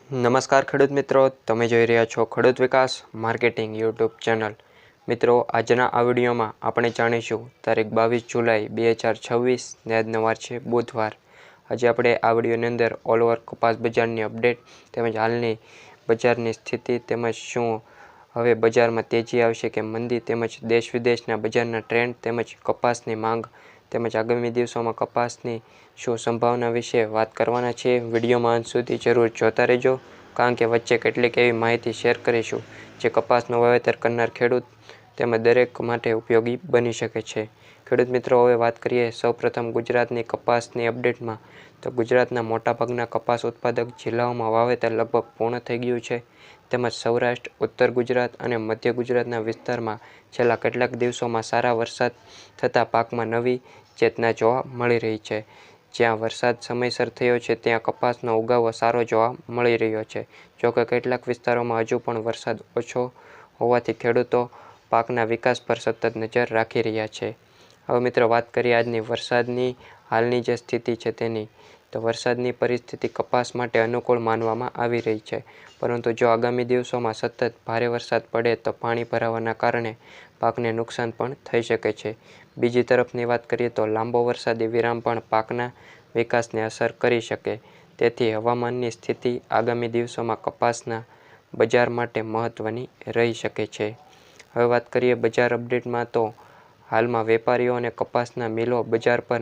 નમસ્કાર ખેડૂત મિત્રો, તમે જોઈ રહ્યા છો ખેડૂત વિકાસ માર્કેટિંગ યુટ્યુબ ચેનલ। મિત્રો, આજના આ વિડીયોમાં આપણે જાણીશું તારીખ 22 જુલાઈ 2026 ને આજનો વાર છે બુધવાર। આજે આપણે આ વિડીયોની અંદર ઓલ ઓવર કપાસ બજારની અપડેટ તેમજ હાલની બજારની સ્થિતિ તેમજ શું હવે બજારમાં તેજી આવશે કે મંદી તેમજ દેશ વિદેશના બજારના ટ્રેન્ડ તેમજ કપાસની માંગ તેમજ આગામી દિવસોમાં કપાસની શું સંભાવના વિશે વાત કરવાના છે। વિડીયોમાં અંત સુધી જરૂર જોતા રહેજો, કારણ કે વચ્ચે કેટલીક એવી માહિતી શેર કરીશું જે કપાસનું વાવેતર કરનાર ખેડૂત તેમજ દરેક માટે ઉપયોગી બની શકે છે। ખેડૂત મિત્રો, હવે વાત કરીએ સૌપ્રથમ ગુજરાતની કપાસની અપડેટમાં, તો ગુજરાતના મોટાભાગના કપાસ ઉત્પાદક જિલ્લાઓમાં વાવેતર લગભગ પૂર્ણ થઈ ગયું છે, તેમજ સૌરાષ્ટ્ર, ઉત્તર ગુજરાત અને મધ્ય ગુજરાતના વિસ્તારમાં છેલ્લા કેટલાક દિવસોમાં સારા વરસાદ થતાં પાકમાં નવી ચેતના જોવા મળી રહી છે। જ્યાં વરસાદ સમયસર થયો છે ત્યાં કપાસનો ઉગાવો સારો જોવા મળી રહ્યો છે। જોકે કેટલાક વિસ્તારોમાં હજુ પણ વરસાદ ઓછો હોવાથી ખેડૂતો પાકના વિકાસ પર સતત નજર રાખી રહ્યા છે। હવે મિત્રો, વાત કરીએ આજની વરસાદની હાલની જે સ્થિતિ છે તેની, તો વરસાદની પરિસ્થિતિ કપાસ માટે અનુકૂળ માનવામાં આવી રહી છે, પરંતુ જો આગામી દિવસોમાં સતત ભારે વરસાદ પડે તો પાણી ભરાવાના કારણે પાકને નુકસાન પણ થઈ શકે છે। બીજી તરફની વાત કરીએ તો લાંબો વરસાદી વિરામ પણ પાકના વિકાસને અસર કરી શકે, તેથી હવામાનની સ્થિતિ આગામી દિવસોમાં કપાસના બજાર માટે મહત્વની રહી શકે છે। હવે વાત કરીએ બજાર અપડેટમાં, તો હાલમાં વેપારીઓ અને કપાસના મિલો બજાર પર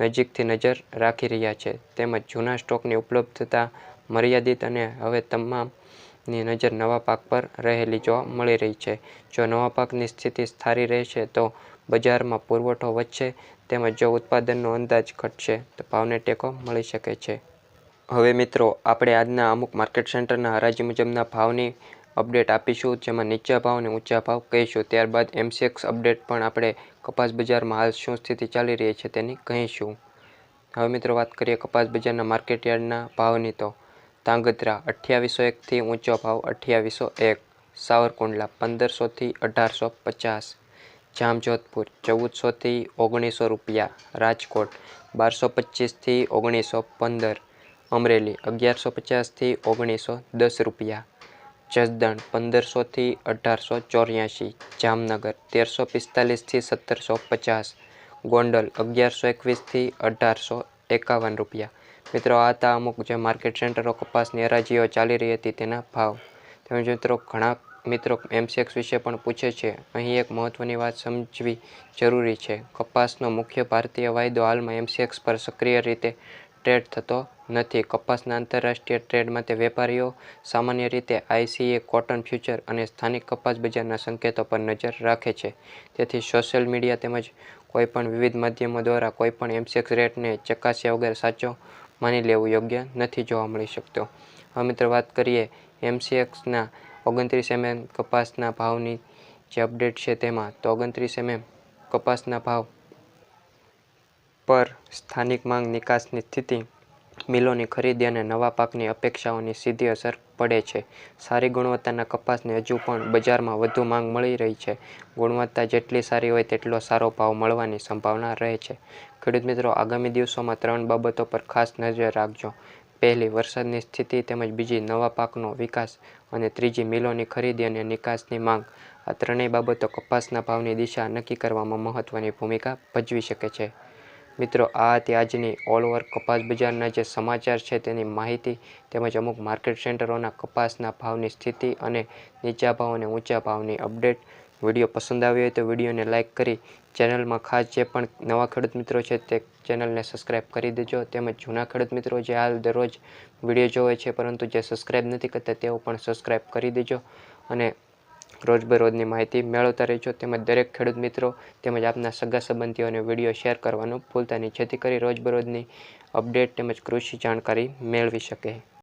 નજીકથી નજર રાખી રહ્યા છે, તેમજ જૂના સ્ટોકની ઉપલબ્ધતા મર્યાદિત અને હવે તમામની નજર નવા પાક પર રહેલી જોવા મળી રહી છે। જો નવા પાકની સ્થિતિ સારી રહેશે તો બજારમાં પુરવઠો વધશે, તેમજ જો ઉત્પાદનનો અંદાજ ઘટશે તો ભાવને ટેકો મળી શકે છે। હવે મિત્રો, આપણે આજના અમુક માર્કેટ સેન્ટરના હરાજી મુજબના ભાવની અપડેટ આપીશું, જેમાં નીચા ભાવ અને ઊંચા ભાવ કહીશું। ત્યારબાદ MCX અપડેટ પણ આપણે કપાસ બજારમાં હાલ શું સ્થિતિ ચાલી રહી છે તેની કહીશું। હવે મિત્રો, વાત કરીએ કપાસ બજારના માર્કેટ યાર્ડના ભાવની, તો ધાંગધ્રા 2801 થી ઊંચો ભાવ 2801, સાવરકુંડલા 1500 થી 1850, જામજોધપુર 1400 થી 1900 રૂપિયા, રાજકોટ 1225 થી 1915, અમરેલી 1150 થી 1910 રૂપિયા, જસદણ 1500 થી 1884, જામનગર 1345 થી 1750, ગોંડલ 1121 થી 1851 રૂપિયા। મિત્રો, આ હતા અમુક જે માર્કેટ સેન્ટરો કપાસની હરાજીઓ ચાલી રહી હતી તેના ભાવ। તેમજ મિત્રો, ઘણા મિત્રો MCX વિશે પણ પૂછે છે। અહીં એક મહત્વની વાત સમજવી જરૂરી છે, કપાસનો મુખ્ય ભારતીય વાયદો હાલમાં MCX પર સક્રિય રીતે ટ્રેડ થતો નથી। કપાસના આંતરરાષ્ટ્રીય ટ્રેડમાં તે વેપારીઓ સામાન્ય રીતે ICA, કોટન ફ્યુચર અને સ્થાનિક કપાસ બજારના સંકેતો પર નજર રાખે છે, તેથી સોશિયલ મીડિયા તેમજ કોઈપણ વિવિધ માધ્યમો દ્વારા કોઈપણ MCX રેટને ચકાસ્યા વગર સાચો માની લેવું યોગ્ય નથી જોવા મળી શકતો। હવે મિત્રો, વાત કરીએ MCXના 29 mm કપાસના ભાવની જે અપડેટ છે તેમાં, તો 29 mm કપાસના ભાવ પર સ્થાનિક માંગ, નિકાસની સ્થિતિ, મિલોની ખરીદી અને નવા પાકની અપેક્ષાઓની સીધી અસર પડે છે। સારી ગુણવત્તાના કપાસને હજુ પણ બજારમાં વધુ માંગ મળી રહી છે। ગુણવત્તા જેટલી સારી હોય તેટલો સારો ભાવ મળવાની સંભાવના રહે છે। ખેડૂત મિત્રો, આગામી દિવસોમાં 3 બાબતો પર ખાસ નજર રાખજો। પહેલી, વરસાદની સ્થિતિ, તેમજ બીજી, નવા પાકનો વિકાસ અને ત્રીજી, મિલોની ખરીદી અને નિકાસની માંગ। આ ત્રણેય બાબતો કપાસના ભાવની દિશા નક્કી કરવામાં મહત્વની ભૂમિકા ભજવી શકે છે। મિત્રો, આ હતી આજની ઓલ ઓવર કપાસ બજારના જે સમાચાર છે તેની માહિતી, તેમજ અમુક માર્કેટ સેન્ટરોના કપાસના ભાવની સ્થિતિ અને નીચા ભાવ અને ઊંચા ભાવની અપડેટ। વિડીયો પસંદ આવ્યો હોય તો વિડીયોને લાઇક કરી ચેનલમાં ખાસ જે પણ નવા ખેડૂત મિત્રો છે તે ચેનલને સબસ્ક્રાઈબ કરી દેજો, તેમજ જૂના ખેડૂત મિત્રો જે હાલ દરરોજ વિડીયો જોવે છે પરંતુ જે સબસ્ક્રાઈબ નથી કરતા તેઓ પણ સબસ્ક્રાઈબ કરી દેજો અને રોજબરોજની માહિતી મેળવતા રહેજો। તેમજ દરેક ખેડૂત મિત્રો તેમજ આપના સગા સંબંધીઓને વિડીયો શેર કરવાનું ભૂલતા નહીં, જેથી કરી રોજબરોજની અપડેટ તેમજ કૃષિ જાણકારી મેળવી શકે।